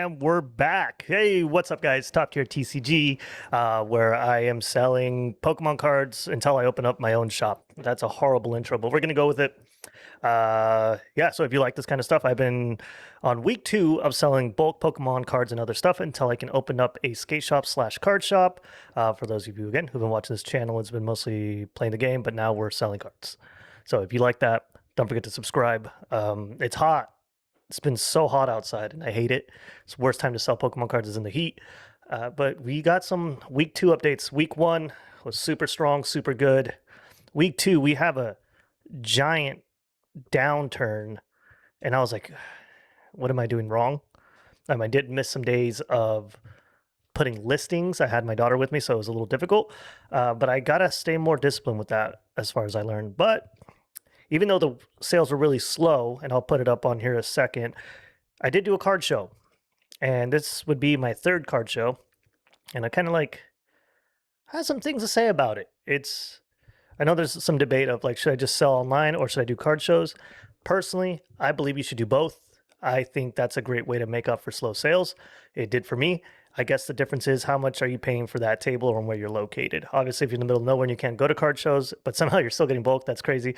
And we're back. Hey, what's up, guys? Top Tier TCG, where I am selling Pokemon cards until I open up my own shop. That's a horrible intro, but we're going to go with it. Yeah, so if you like this kind of stuff, I've been on week 2 of selling bulk Pokemon cards and other stuff until I can open up a skate shop slash card shop. For those of you, again, who've been watching this channel, it's been mostly playing the game, but now we're selling cards. So if you like that, don't forget to subscribe. It's hot. It's been so hot outside and I hate it. It's the worst time to sell Pokemon cards is in the heat. But we got some week 2 updates. Week 1 was super strong, super good. Week 2, we have a giant downturn. And I was like, what am I doing wrong? I did miss some days of putting listings. I had my daughter with me, so it was a little difficult. But I got to stay more disciplined with that as far as I learned. But even though the sales were really slow, and I'll put it up on here in a second, I did do a card show. And this would be my 3rd card show. And I kind of have some things to say about it. I know there's some debate of should I just sell online or should I do card shows? Personally, I believe you should do both. I think that's a great way to make up for slow sales. It did for me. I guess the difference is how much are you paying for that table or where you're located. Obviously, if you're in the middle of nowhere and you can't go to card shows, but somehow you're still getting bulk, that's crazy.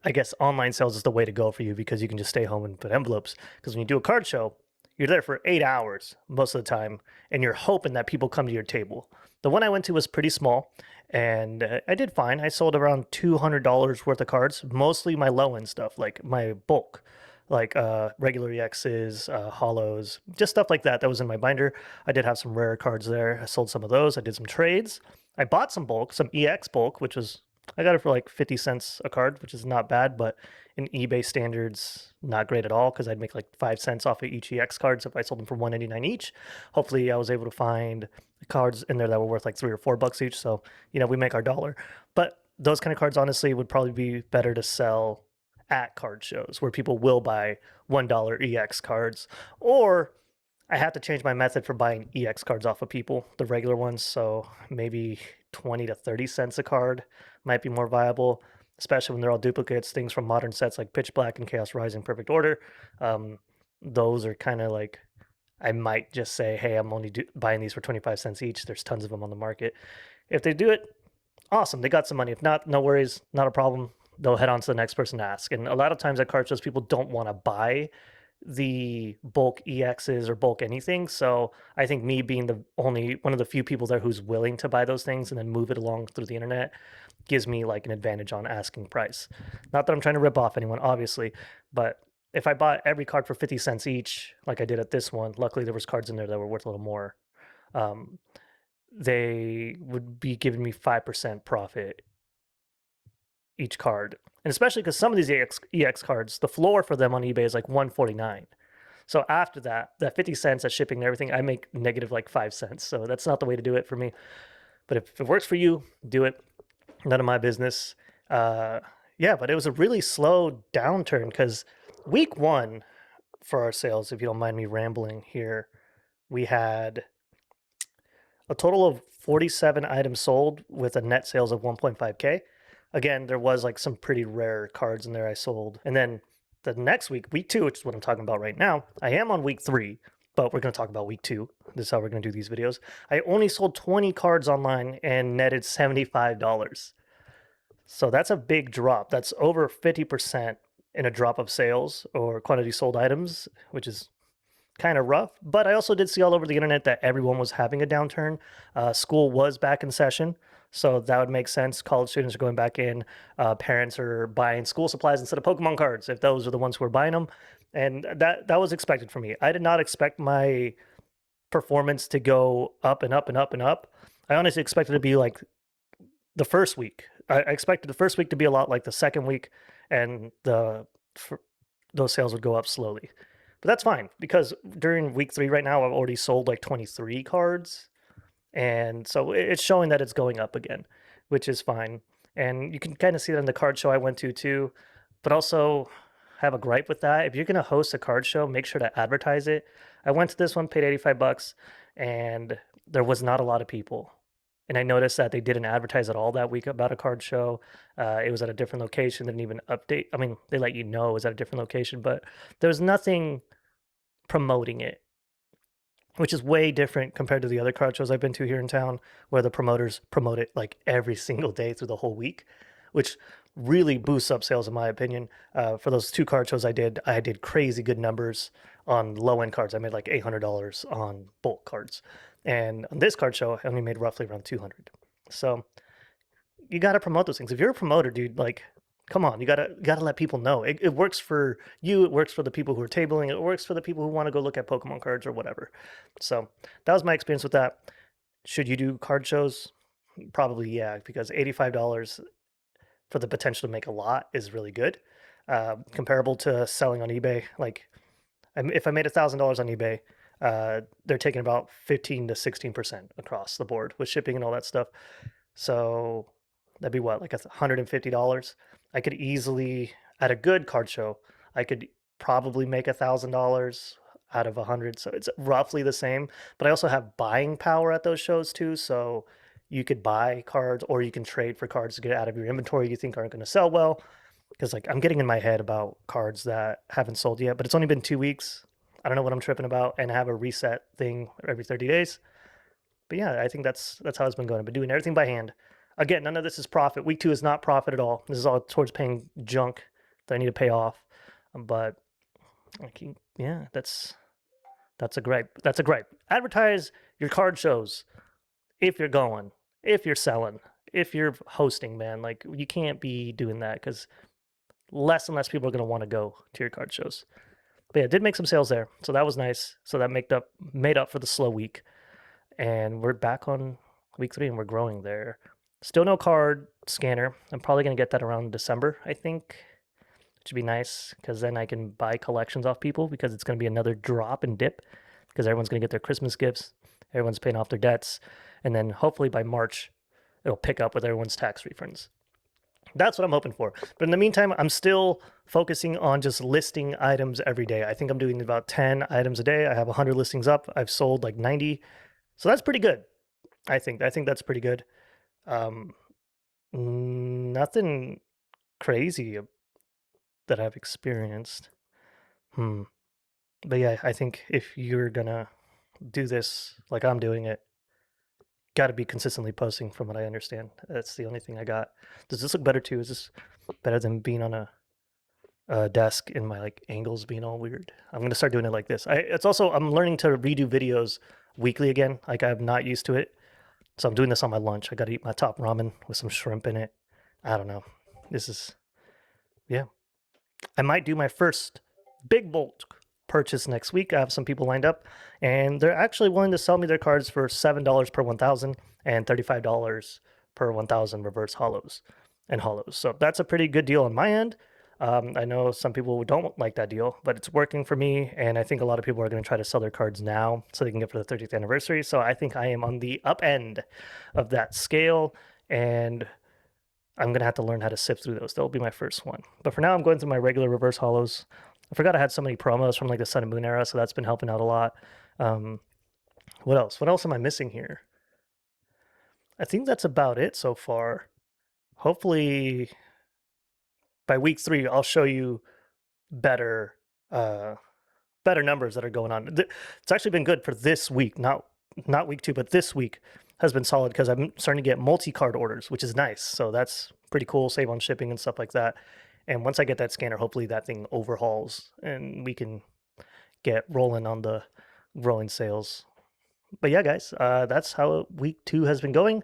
I guess online sales is the way to go for you because you can just stay home and put envelopes. Because when you do a card show, you're there for 8 hours most of the time, and you're hoping that people come to your table. The one I went to was pretty small, and I did fine. I sold around $200 worth of cards, mostly my low-end stuff, like my bulk, regular EXs, holos, just stuff like that was in my binder. I did have some rare cards there. I sold some of those. I did some trades. I bought some bulk, some EX bulk, which was I got it for 50 cents a card, which is not bad, but in eBay standards, not great at all because I'd make 5 cents off of each EX cards if I sold them for 1.99 each. Hopefully, I was able to find cards in there that were worth $3 or $4 each. So, we make our dollar. But those kind of cards, honestly, would probably be better to sell at card shows where people will buy $1 EX cards. Or I have to change my method for buying EX cards off of people, the regular ones. So maybe 20 to 30 cents a card might be more viable, especially when they're all duplicates. Things from modern sets like Pitch Black and Chaos Rising Perfect Order. Those are kind of I might just say, hey, I'm only buying these for 25 cents each. There's tons of them on the market. If they do it, awesome. They got some money. If not, no worries. Not a problem. They'll head on to the next person to ask. And a lot of times at card shows, people don't want to buy the bulk EXs or bulk anything. So I think me being the only one of the few people there who's willing to buy those things and then move it along through the internet gives me an advantage on asking price. Not that I'm trying to rip off anyone, obviously, but if I bought every card for 50 cents each, like I did at this one, luckily there was cards in there that were worth a little more. They would be giving me 5% profit each card. And especially because some of these EX cards, the floor for them on eBay is $149. So after that 50 cents at shipping and everything, I make negative 5 cents. So that's not the way to do it for me. But if it works for you, do it. None of my business. Yeah, but it was a really slow downturn because week 1 for our sales, if you don't mind me rambling here, we had a total of 47 items sold with a net sales of 1.5K. Again, there was some pretty rare cards in there I sold. And then the next week, week 2, which is what I'm talking about right now, I am on week 3, but we're going to talk about week 2. This is how we're going to do these videos. I only sold 20 cards online and netted $75. So that's a big drop. That's over 50% in a drop of sales or quantity sold items, which is kind of rough. But I also did see all over the internet that everyone was having a downturn. School was back in session, so that would make sense. College students are going back in. Parents are buying school supplies instead of Pokemon cards, if those are the ones who are buying them. And that was expected for me. I did not expect my performance to go up and up and up and up. I honestly expected it to be the first week. I expected the first week to be a lot like the second week, and those sales would go up slowly. But that's fine because during week 3 right now, I've already sold 23 cards. And so it's showing that it's going up again, which is fine. And you can kind of see that in the card show I went to too. But also have a gripe with that. If you're going to host a card show, make sure to advertise it. I went to this one, paid $85, and there was not a lot of people. And I noticed that they didn't advertise at all that week about a card show. It was at a different location. They didn't even update. I mean, they let you know it was at a different location, but there was nothing promoting it. which is way different compared to the other card shows I've been to here in town, where the promoters promote it like every single day through the whole week, which really boosts up sales in my opinion. For those 2 card shows I did crazy good numbers on low end cards. I made like $800 on bulk cards, and on this card show I only made roughly around 200. So you got to promote those things. If you're a promoter, dude, like, come on, you gotta let people know. It works for you. It works for the people who are tabling. It works for the people who want to go look at Pokemon cards or whatever. So that was my experience with that. Should you do card shows? Probably, yeah, because $85 for the potential to make a lot is really good. Comparable to selling on eBay. Like, if I made $1,000 on eBay, they're taking about 15 to 16% across the board with shipping and all that stuff. So that'd be what, like $150. I could easily, at a good card show, I could probably make $1,000 out of 100. So it's roughly the same. But I also have buying power at those shows too. So you could buy cards or you can trade for cards to get out of your inventory you think aren't going to sell well. Because like I'm getting in my head about cards that haven't sold yet, but it's only been 2 weeks. I don't know what I'm tripping about, and I have a reset thing every 30 days. But yeah, I think that's how it's been going. I've been doing everything by hand. Again, none of this is profit. Week 2 is not profit at all. This is all towards paying junk that I need to pay off. But yeah, that's a gripe. That's a gripe. Advertise your card shows if you're going, if you're selling, if you're hosting, man. Like you can't be doing that because less and less people are going to want to go to your card shows. But yeah, I did make some sales there, so that was nice. So that made up for the slow week, and we're back on week 3 and we're growing there. Still no card scanner. I'm probably gonna get that around December, I think. It should be nice because then I can buy collections off people because it's gonna be another drop and dip because everyone's gonna get their Christmas gifts, everyone's paying off their debts, and then hopefully by March it'll pick up with everyone's tax refunds. That's what I'm hoping for. But in the meantime, I'm still focusing on just listing items every day. I think I'm doing about 10 items a day. I have 100 listings up. I've sold like 90. So that's pretty good. I think that's pretty good. Um, Nothing crazy that I've experienced. Hmm. But yeah, I think if you're gonna do this like I'm doing it, got to be consistently posting from what I understand. That's the only thing I got. Does this look better too? Is this better than being on a desk and my like angles being all weird? I'm gonna start doing it like this. It's also I'm learning to redo videos weekly again. Like I'm not used to it. So I'm doing this on my lunch. I got to eat my top ramen with some shrimp in it. I don't know. This is, yeah. I might do my first big bulk purchase next week. I have some people lined up, and they're actually willing to sell me their cards for $7 per 1,000 and $35 per 1,000 reverse holos and holos. So that's a pretty good deal on my end. I know some people don't like that deal, but it's working for me. And I think a lot of people are going to try to sell their cards now so they can get for the 30th anniversary. So I think I am on the up end of that scale. And I'm going to have to learn how to sift through those. That'll be my first one. But for now, I'm going through my regular reverse holos. I forgot I had so many promos from like the Sun and Moon era. So that's been helping out a lot. What else? What else am I missing here? I think that's about it so far. Hopefully by week 3, I'll show you better better numbers that are going on. It's actually been good for this week, not week 2, but this week has been solid because I'm starting to get multi-card orders, which is nice. So that's pretty cool, save on shipping and stuff like that. And once I get that scanner, hopefully that thing overhauls and we can get rolling on the growing sales. But yeah, guys, that's how week 2 has been going.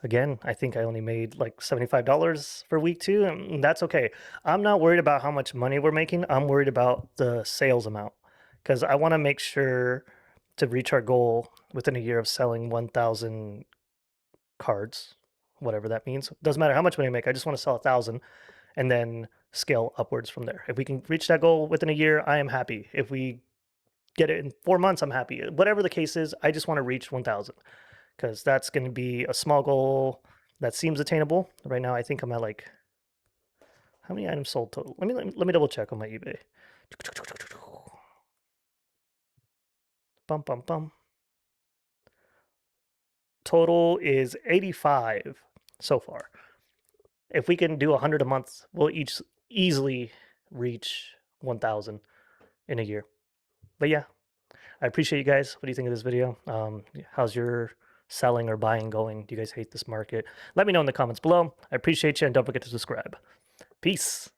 Again, I think I only made like $75 for week 2, and that's okay. I'm not worried about how much money we're making. I'm worried about the sales amount because I want to make sure to reach our goal within a year of selling 1,000 cards, whatever that means. Doesn't matter how much money I make. I just want to sell 1,000 and then scale upwards from there. If we can reach that goal within a year, I am happy. If we get it in 4 months, I'm happy. Whatever the case is, I just want to reach 1,000 because that's going to be a small goal that seems attainable. Right now, I think I'm at like, how many items sold total? Let me double check on my eBay. Bum, bum, bum. Total is 85 so far. If we can do 100 a month, we'll each easily reach 1,000 in a year. But yeah, I appreciate you guys. What do you think of this video? How's your selling or buying going? Do you guys hate this market? Let me know in the comments below. I appreciate you, and don't forget to subscribe. Peace.